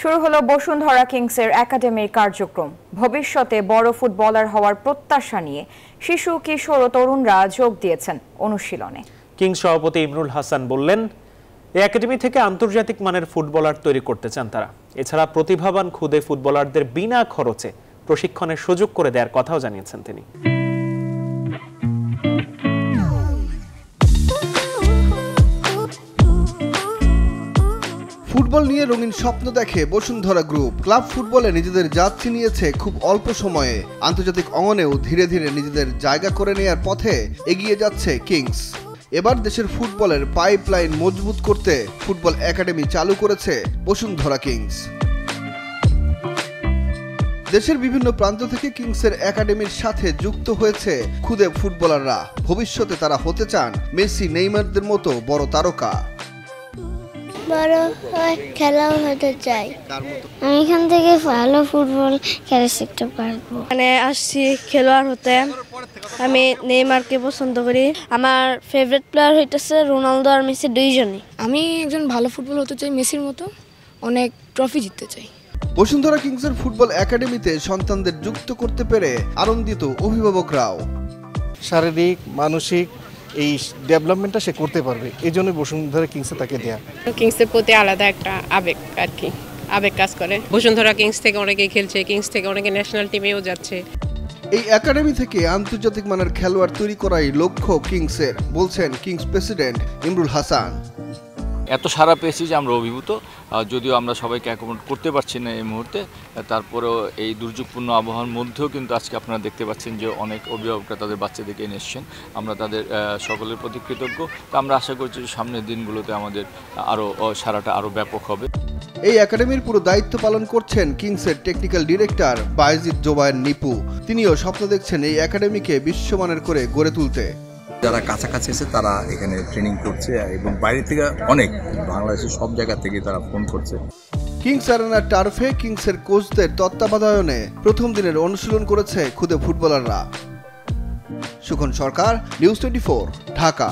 শুরু হলো বসুন্ধরা কিংসের একাডেমির কার্যক্রম। ভবিষ্যতে বড় ফুটবলার হওয়ার প্রত্যাশা নিয়ে শিশু, কিশোর ও তরুণরা যোগ দিয়েছেন অনুশীলনে। কিংস সভাপতি ইমরুল হাসান বললেন, এই একাডেমি থেকে আন্তর্জাতিক মানের ফুটবলার তৈরি করতে চান তারা। এছাড়া প্রতিভাবান খুদে ফুটবলারদের বিনা খরচে প্রশিক্ষণের সুযোগ করে দেওয়ার কথাও জানিয়েছেন তিনি। ফুটবল নিয়ে রঙিন স্বপ্ন দেখে বসুন্ধরা গ্রুপ। ক্লাব ফুটবলে নিজেদের জাত চিনিয়েছে খুব অল্প সময়ে। আন্তর্জাতিক অঙ্গনেও ধীরে ধীরে নিজেদের জায়গা করে নেয়ার পথে এগিয়ে যাচ্ছে কিংস। এবার দেশের ফুটবলের পাইপলাইন মজবুত করতে ফুটবল একাডেমি চালু করেছে বসুন্ধরা কিংস। দেশের বিভিন্ন প্রান্ত থেকে কিংসের একাডেমির সাথে যুক্ত হয়েছে খুদে ফুটবলাররা। ভবিষ্যতে তারা হতে চান মেসি, নেইমারদের মতো বড় তারকা। বড় হয় খেলাও হতে চাই। আমি এখান থেকে ভালো ফুটবল খেলা শিখতে পারবো। মানে আসছি খেলোয়াড় হতে। আমি নেইমারকে পছন্দ করি। আমার ফেভারিট প্লেয়ার হইতেছে রোনালদো আর মেসি, দুইজনই। আমি একজন ভালো ফুটবল হতে চাই, মেসির মতো অনেক ট্রফি জিততে চাই। বসুন্ধরা কিংসের ফুটবল একাডেমিতে সন্তানদের যুক্ত করতে পেরে আনন্দিত অভিভাবকরাও। শারীরিক, মানসিক এই ডেভেলপমেন্টটা সে করতে পারবে, এই জন্য বসুন্ধরা কিংসে তাকে দেয়া। কিংসের প্রতি আলাদা একটা আবেগ আর কি, আবেগ কাজ করে। বসুন্ধরা কিংস থেকে অনেকেই খেলছে, কিংস থেকে অনেকে ন্যাশনাল টিমেও যাচ্ছে। এই একাডেমি থেকে আন্তর্জাতিক মানের খেলোয়াড় তৈরি করাই লক্ষ্য কিংসের, বলছেন কিংস প্রেসিডেন্ট ইমরুল হাসান। এত সারা পেয়েছি যে আমরা অভিভূত, যদিও আমরা সবাইকে অ্যাকোমোডেট করতে পারছি না এই মুহূর্তে। তারপরেও এই দুর্যোগপূর্ণ আবহাওয়ার মধ্যেও কিন্তু আজকে আপনারা দেখতে পাচ্ছেন যে অনেক অভিভাবকরা তাদের বাচ্চাদেরকে এনে এসছেন। আমরা তাদের সকলের প্রতি কৃতজ্ঞ। তা আমরা আশা করছি সামনের দিনগুলোতে আমাদের আরও সারাটা আরও ব্যাপক হবে। এই একাডেমির পুরো দায়িত্ব পালন করছেন কিংসের টেকনিক্যাল ডিরেক্টর বায়েজিদ জোবায়ের নিপু। তিনিও স্বপ্ন দেখছেন এই একাডেমিকে বিশ্বমানের করে গড়ে তুলতে। যারা কাছাকাছি আছে তারা এখানে ট্রেনিং করছে এবং বাইরে থেকে অনেক বাংলাদেশের সব জায়গা থেকে তারা ফোন করছে। কিংস অ্যারেনার টার্ফে কিংসের কোচদের তত্ত্বাবধানে প্রথম দিনের অনুশীলন করেছে খুদে ফুটবলাররা। সুখন সরকার, নিউজ 24, ঢাকা।